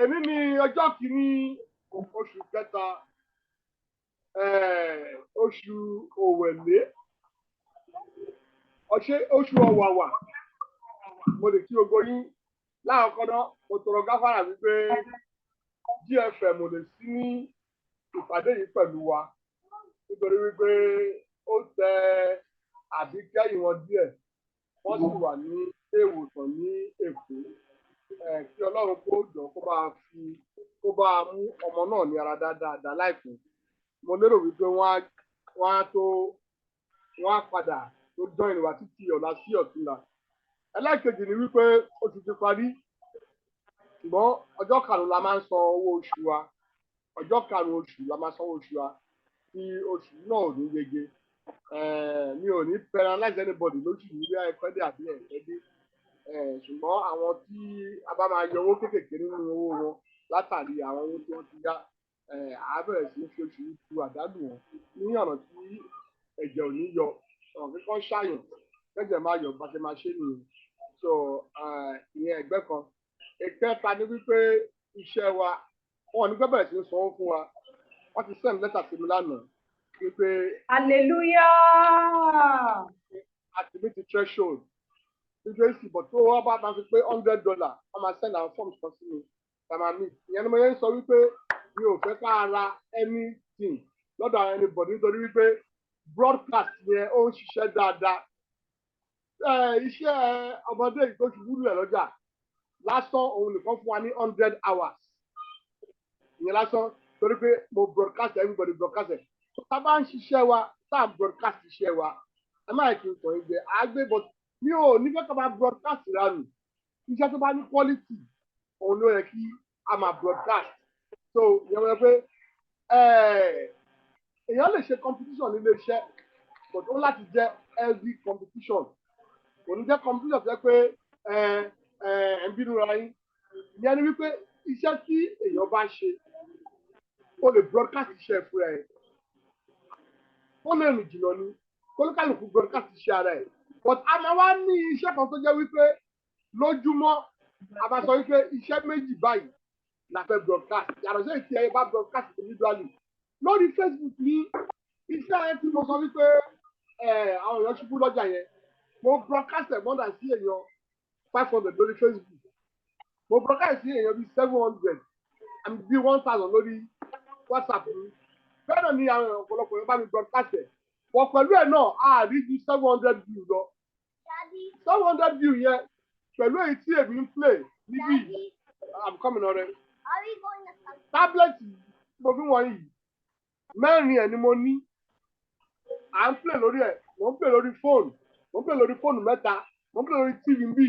Èmi ni ọjọ́ kìíní oṣù kẹta oṣù Òwèlé oṣù Ọ̀wàwà mo lè kí gbogbo yín láàkọ́ náà mo tọrọ gáfárà wípé GFM ò lè sí ní ìpàdé yìí pẹ̀lú wa nítorí wípé ó tẹ àbíkẹ́yìn wọn díẹ̀ wọ́n sì wà ní ilé ìwòsàn ní Èkó kí Ọlọ́run kó jọ kó bá mú ọmọ náà ní ara dáadáa láìpẹ́ mo lérò wípé wọ́n á padà tó join wa títí ọ̀la sí ọ̀túnla ẹlẹ́ẹ̀kejì ni wípé oṣù ti parí ṣùgbọ́n ọjọ́ karùn-ún la máa ń san owó oṣù wa ọjọ́ karùn-ún oṣù la máa san owó oṣù wa tí oṣù náà ò ní yege mi ò ní penalize anybody lóṣù yìí bí ẹ̀fẹ́ dé àbí ẹ̀fẹ́ dé ṣùgbọ́n àwọn tí a bá máa yọ owó kéékèèké nínú owó wọn látàrí àwọn owó tí wọ́n ti yá àbẹ̀rẹ̀ sí fi oṣù yìí tu àdánù wọn ní ọ̀nà tí ẹ̀jẹ̀ ò ní yọ ọ̀nà kíkọ́ ṣàyàn kẹ́jẹ̀ máa yọ bá ṣe máa ṣe nìyẹn so ìyẹn ẹgbẹ́ kan ìkẹta ni wípé iṣẹ́ wa wọn ní gbẹ́bẹ̀rẹ̀ sí sanwó fún wa wọ́n ti send letter sí mi lánàá wípé hallelujah àti mi ti threshold wípé ìsìbọ̀ tó wọ́n bá máa fi pé $100 wọ́n máa send àwọn forms kan sí mi tàmá mi ìyẹn ni mo yẹn ń sọ wípé mi ò fẹ́ ká ra anything lọ́dọ̀ àwọn anybody nítorí wípé broadcast yẹn ó ń ṣiṣẹ́ dáadáa iṣẹ́ ọmọdé yìí tó ṣubú lulẹ̀ lọ́jà lásán òun nìkan fún wa ní 100 hours ìyẹn lásán torí pé mo broadcast everybody broadcast ẹ̀ tó tá bá ń ṣiṣẹ́ wa tá à ń broadcast iṣẹ́ wa ẹ má yẹ kí n sọ yín jẹ àgbẹ̀ but mi ò ní fẹ́ ká máa broadcast ránù iṣẹ́ tó bá ní quality òun ló yẹ kí a máa broadcast so ìyẹn wọ́n yẹ pé èèyàn lè ṣe competition nílé iṣẹ́ but ó láti jẹ́ healthy competition kò ní jẹ́ competition tó jẹ́ pé ẹ̀ ń bínú ra yín ìyẹn ni wípé iṣẹ́ tí èèyàn bá ṣe ó lè broadcast iṣẹ́ fúnra ẹ̀ ó lè rìn jìnnà ni kólúkálùkù broadcast iṣẹ́ ara ẹ̀ but a máa wá ní iṣẹ́ kan tó jẹ́ wípé lójúmọ́ a máa sọ wípé iṣẹ́ méjì báyìí la fẹ́ broadcast yàtọ̀ sí èyí tí ẹ bá broadcast individually lórí Facebook ní iṣẹ́ ẹ tí mo sọ wípé àwọn èèyàn ṣubú lọ́jà yẹn mo broadcast ẹ̀ more than sí èèyàn 500 lórí Facebook mo broadcast sí èèyàn bíi 700 and bíi 1000 lórí WhatsApp mi bẹ́ẹ̀ náà ni àwọn ọ̀pọ̀lọpọ̀ yẹn bá mi broadcast ẹ̀ wọ́n pẹ̀lú ẹ̀ náà a rí ju 700 view lọ 700 view yẹn pẹ̀lú èyí tí èmi ń play níbí I'm coming already tábìlẹ̀tì mo fi wọ̀nyí mẹ́rin ẹ̀ ni mo ní à ń play lórí ẹ̀ mo ń play lórí fóònù mo ń play lórí fóònù mẹ́ta mo ń play lórí TV ń bì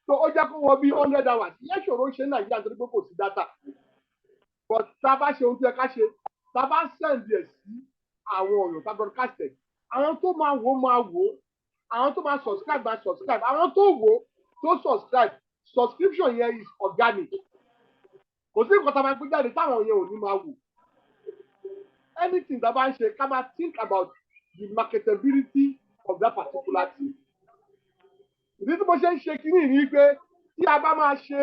so ó jẹ́ kó wọ bí 100 hours ìyẹn ṣòro ṣe ní Nàìjíríà nítorí pé kò sí data but tá a bá ṣe ohun tí ẹ ká ṣe tá a bá send ẹ̀ sí àwọn ọ̀yàn tá a broadcast ẹ̀ àwọn tó máa wò àwọn tó máa subscribe àwọn tó wò tó subscribe subscription yẹn is organic kò sí nǹkan tá a máa gbé jáde táwọn yẹn ò ní máa wò anything tá a bá ń ṣe ká máa think about the marketability of that particular thing ìdí tí mo ṣe ń ṣe kínní ni pé tí a bá máa ṣe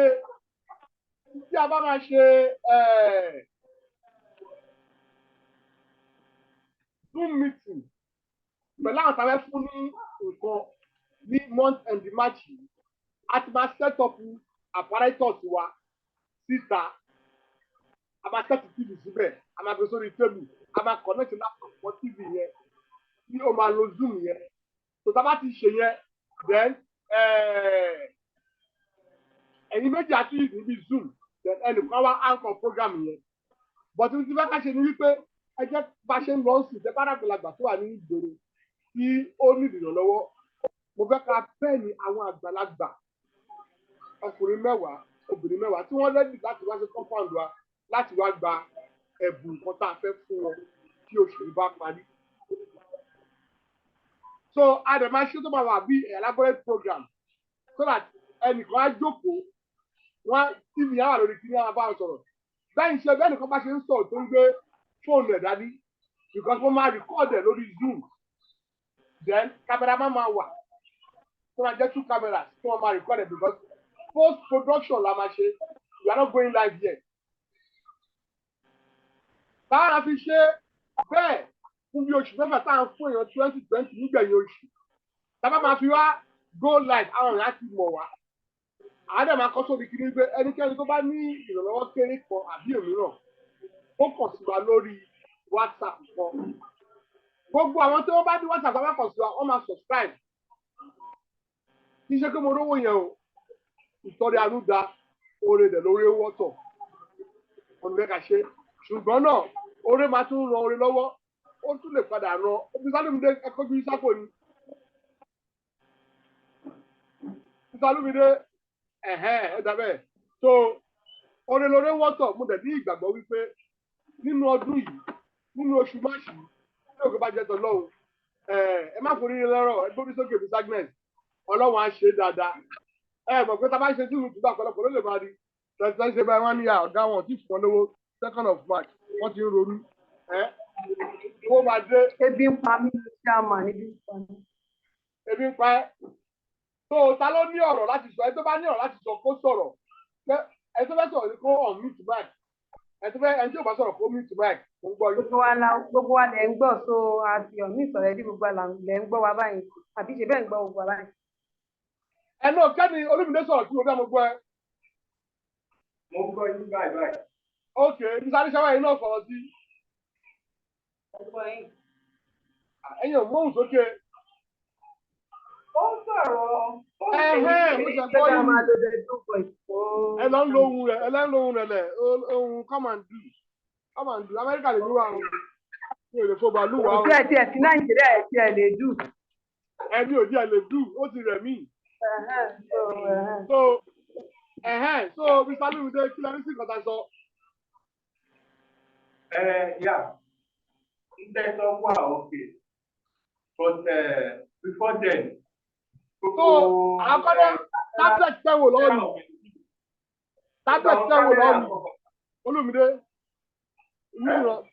Zoom meeting pẹ̀lú àwọn tàbí fún ní nǹkan ní month end March yìí a ti máa set up apparatus wa síta a máa set TV síbẹ̀ a máa gbé sórí table a máa connect laptop mọ́ TV yẹn tí ó máa lo Zoom yẹn tó tá bá ti ṣe yẹn then ẹ̀yin méjì àti níbi Zoom then ẹnìkan wá anchor program yẹn but ní ti fẹ́ ká ṣe ni wípé ẹ jẹ́ bá ṣe ń lọ sí ìjẹ́ bá dàgbàlagbà tó wà ní ìgboro tí ó ní ìrànlọ́wọ́ mo fẹ́ ká bẹ́ẹ̀ ni àwọn àgbàlagbà ọkùnrin 10 obìnrin 10 tí wọ́n rẹ́dì láti wá sí compound wa láti wá gba ẹ̀bùn nǹkan tá a fẹ́ fún wọn tí oṣù yìí bá parí. so a dẹ̀ máa ṣe tó máa wà bí elaborate program so that ẹnìkan á jókòó wọn tv yẹn wà lórí kí ní àwọn bá wọn sọ̀rọ̀ bẹ́ẹ̀ ń ṣe bẹ́ẹ̀ nìkan bá ṣe ń sọ̀rọ̀ tó ń gbé fóònù ẹ̀ dání because mo máa record ẹ̀ lórí Zoom then cameraman máa wà tó máa jẹ́ 2 cameras tí wọ́n máa record ẹ̀ because post production la máa ṣe we are not going live yet Bára fi ṣe bẹ́ẹ̀ fún bí oṣù mẹ́fà tá à ń fún èèyàn 2020 nígbẹ̀yìn oṣù. Tábà máa fi wá go live àwọn èèyàn á ti mọ̀ wá. Àádọ́ máa kọ́ sóbi kiri pé ẹnikẹ́ni tó bá ní ìrànlọ́wọ́ kéré kan àbí òmíràn ó kàn sí wa lórí WhatsApp kan. Gbogbo àwọn tí wọ́n bá ní WhatsApp kan bá kàn sí wa wọ́n máa subscribe. Kì í ṣe pé mo rówó yẹn o. Ìtọ́rẹ àánúdá oore dẹ̀ lórí wọ́tọ̀. Ọ̀nà mẹ́ka ṣe. Ṣùgbọ́n náà oore máa tún ran oore lọ́wọ́. Ó tún lè padà ran. Obisalumide ẹ̀kọ́ bí sápò ni. Obisalumide ẹ̀dá bẹ́ẹ̀. So oore lórí wọ́tọ̀ mo dẹ̀ ní ìgbàgbọ́ wípé nínú ọdún yìí nínú oṣù máṣì ní òkè bá jẹ́ tọ́lọ́run ẹ má forí lọ́rọ̀ ẹ gbórí sókè bí segment Ọlọ́run á ṣe dáadáa. Mọ̀ pé tá a bá ṣe sùúrù tó bá pọ̀lọpọ̀ ló lè máa rí tẹ̀sán ṣe báyìí wọ́n ní ọ̀gá wọn tí fún ọ lówó 2nd of March wọ́n ti ń ronú owó máa dé. Ebi ń pa mí ní ṣáàmà níbi ìpàdé. Ebi ń pa ẹ́. tó ta ló ní ọ̀rọ̀ láti sọ ẹ tó bá ní ọ̀rọ̀ láti sọ kó sọ̀rọ̀ ẹ tó fẹ́ sọ̀rọ̀ kó on mute mic ẹni tí ò bá sọ̀rọ̀ kó mute mic kó ń gbọ́ yín. Gbogbo wa lẹ̀ ń gbọ́ so àti ọ̀mí ìsọ̀rọ̀ ẹbí gbogbo lẹ̀ ń gbọ́ wa báyìí àbí ṣe bẹ́ẹ̀ ń gbọ́ gbogbo wa báyìí. Ẹnu kẹ́ni Olúmídé sọ̀rọ̀ tí mo fẹ́ mo gbọ́ ẹ. Mo gbọ́ yín báyìí. Ok, nísàlẹ̀ ṣẹ́wọ́ yìí náà sọ̀rọ̀ sí. Ẹ̀yin ò móhùn sókè. Ó sọ̀rọ̀. Mo ṣe gbọ́ yín. Ẹ lọ ń lo ohun rẹ̀ lẹ̀ ohun come and do. Amẹ́ríkà lè ní wa o. Mi ò lè fò bàálù wa o. Òtí ẹ̀ sí Nàìjíríà ẹ̀ tí ẹ̀ lè dù. Ẹni ò díẹ̀ lè dù, ó ti rẹ̀ mí. So Mr. Olúmídé kí lẹ́nu sí ìkọ̀tà sọ. Yeah. Instead of okay. But before then. So àkọ́dẹ́ tablet tẹ́wò lọ́wọ́ mi. Olúmídé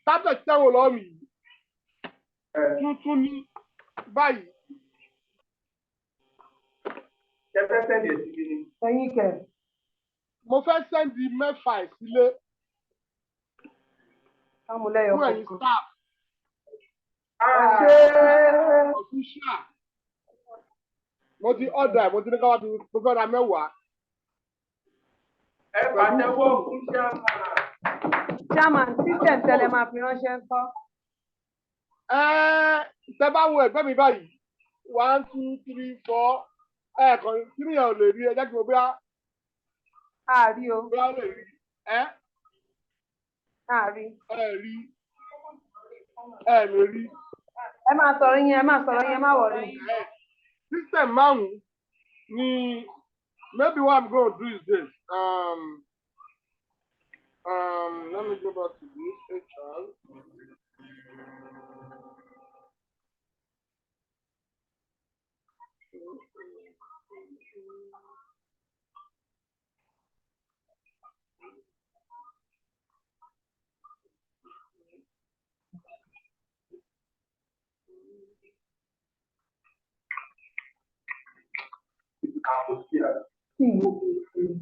tablet tẹ́wò lọ́wọ́ mi. Tuntun ní báyìí. Ẹyin kẹ. Mo fẹ́ sẹ́ndì 6 sílé. Amúlẹ́yọ̀ fún ẹ̀yin staff. Official. Mo ti order mo ti ní ká wá bí mo fẹ́ ra 10. Ẹ pàtẹ́wọ́ fún Chairman, system tẹ́lẹ̀ máa fi ránṣẹ́ ń kọ́. Tẹ́ bá wo ẹ̀gbẹ́ mi báyìí 1 2 3 4 ẹ̀ẹ̀kan kí ni ẹ̀ ò lè rí ẹ jẹ́ kí mo bí a. Àárí o. Bí a lè rí Àárí. Ẹ lè rí. Ẹ máa sọ̀rọ̀ yẹn, ẹ má wọ̀rí. System 5 ni maybe what I'm going to do is this. Let me go back to this HR.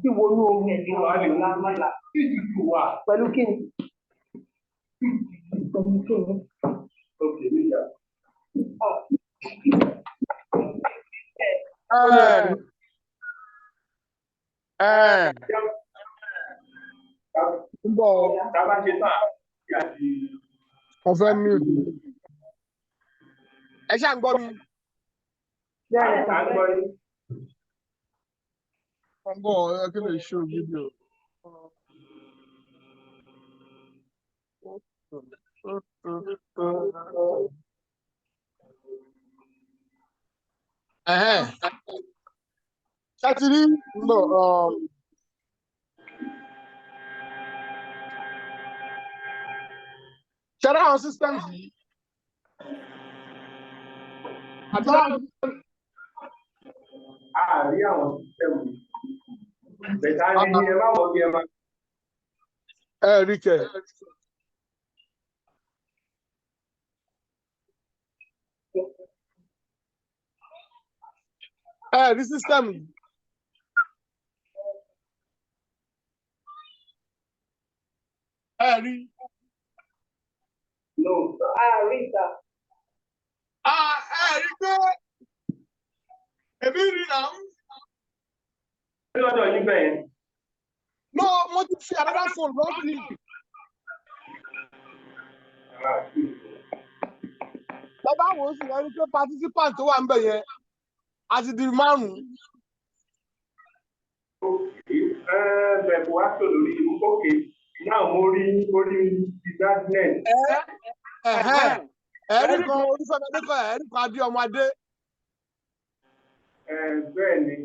Tí wo ní ohun pẹ̀lú kí ni? Pẹ̀lú kí ni? Ọ̀fẹ́ mute. Ẹ ṣáà ń gbọ́ mi. I'm going to show video. Ṣátìrí no ṣẹ́rá àwọn systems yìí. Àárí àwọn sísẹ́mù bẹ̀tà ní ẹ bá wọ́n bí ẹ máa. Rí kẹ̀. Rí sísẹ́mù yìí. Rí. No, sir. Rita. Rí pé èmi rí náà. Ṣé lọ́dọ̀ yín bẹ́ẹ̀ yẹn? No, mo ti fi another phone lọ sí. Bàbá wo sì ẹni pé participant tó wà ń bẹ̀ yẹn a ti di 5. Bẹ̀rẹ̀ kò wá sọ lórí òkè. Náà mo rí ìdádínẹ̀. Ẹ̀rí kan Olúfẹ́mi Adékọ̀yà, ẹ̀rí kan Adé ọmọ Adé. Bẹ́ẹ̀ ni.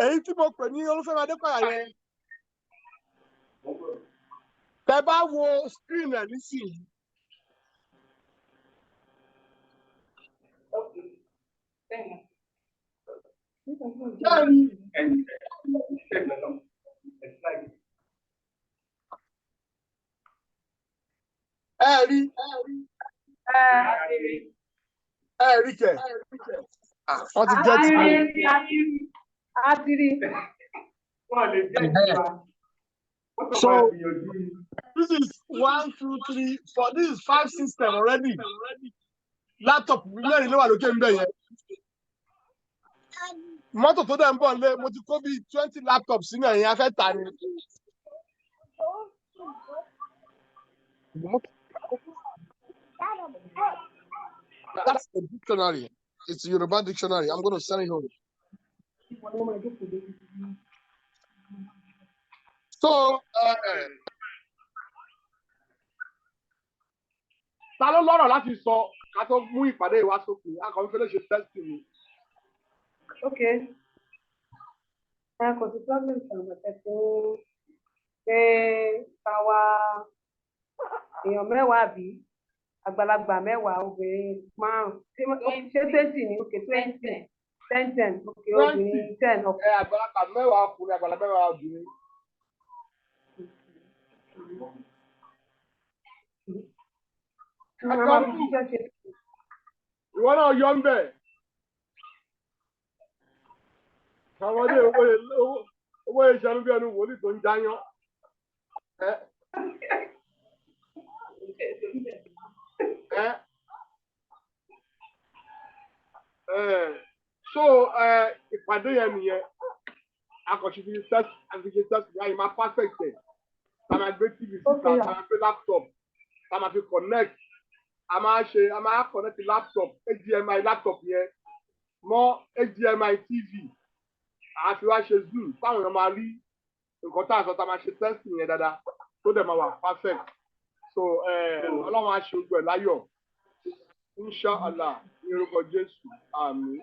Èyí tí mo pè ní Olúfẹ́mi Adékọ̀yà yẹn. Tẹ́ bá wo screen ẹ̀ nísìnyí. Ẹ̀rí kẹ̀. Wọ́n ti jẹ́ ti Àtìrí. So this is 1, 2, 3, 4. This is 5 system already. Laptop mẹ́rin ló wà lókè ń bẹ̀ yẹn. Mọ́tò tó dẹ̀ ń bọ̀ lé mo ti kó bí 20 laptops sínú ẹ̀yìn afẹ́ tà ni. That's a dictionary. It's a Yoruba dictionary. I'm going to send it home. So, ta ló lọ́rọ̀ láti sọ ká tó mú ìpàdé ìwá sókè akọ̀wé fẹ́lẹ́ ṣe tẹ́sítì mi. Okay. Kò sí problem sọ̀rọ̀ fún pé káwa èèyàn 10 àbí àgbàlagbà 10 obìnrin 5. Ṣé 20 ni? Okay, 20. 10. Okay, obìnrin 10. Àgbàlagbà 10 ọkùnrin, àgbàlagbà 10 obìnrin. Ìwọ náà yọ ń bẹ̀. Àwọn ọdẹ owó ìṣẹ́nu bí ẹnu wòlíì tó ń jáyán. So ìpàdé yẹn nìyẹn akọ̀ṣe fi test yáyí máa perfect ẹ̀ tá máa gbé TV síta tá máa gbé laptop tá máa fi connect a máa connect laptop HDMI laptop yẹn mọ́ HDMI TV àti wá ṣe zoom táwọn èèyàn máa rí nǹkan tá a sọ tá máa ṣe testing yẹn dáadáa tó dẹ̀ máa wà perfect so ọlọ́run á ṣe gbogbo ẹ̀ láyọ̀ inshallah ní orúkọ Jésù àmín.